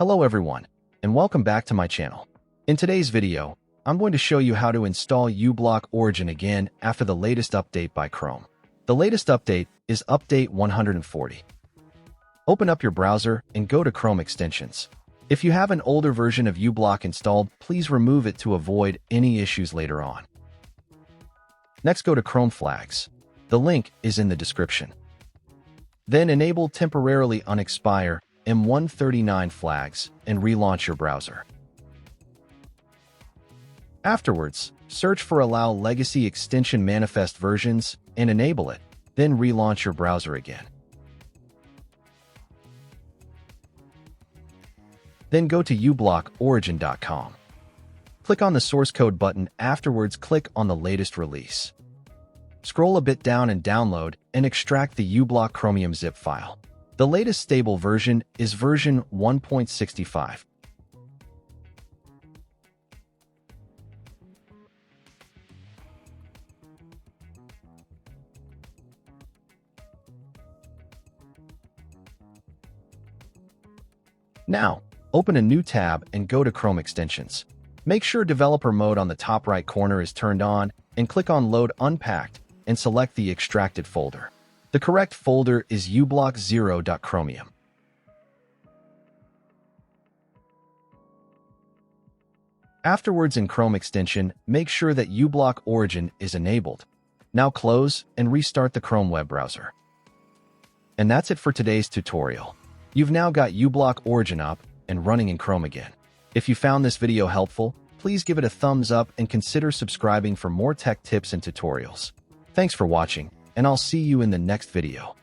Hello everyone, and welcome back to my channel. In today's video, I'm going to show you how to install uBlock Origin again after the latest update by Chrome. The latest update is Update 140. Open up your browser and go to Chrome extensions. If you have an older version of uBlock installed, please remove it to avoid any issues later on. Next, go to Chrome Flags. The link is in the description. Then enable Temporarily Unexpire M139 flags and relaunch your browser. Afterwards, search for Allow Legacy Extension Manifest Versions and enable it, then relaunch your browser again. Then go to ublockorigin.com. Click on the source code button. Afterwards, click on the latest release. Scroll a bit down and download and extract the uBlock Chromium zip file. The latest stable version is version 1.65. Now, open a new tab and go to Chrome Extensions. Make sure Developer Mode on the top right corner is turned on and click on Load Unpacked and select the extracted folder. The correct folder is uBlock0.chromium. Afterwards, in Chrome extension, make sure that uBlock Origin is enabled. Now close and restart the Chrome web browser. And that's it for today's tutorial. You've now got uBlock Origin up and running in Chrome again. If you found this video helpful, please give it a thumbs up and consider subscribing for more tech tips and tutorials. Thanks for watching, and I'll see you in the next video.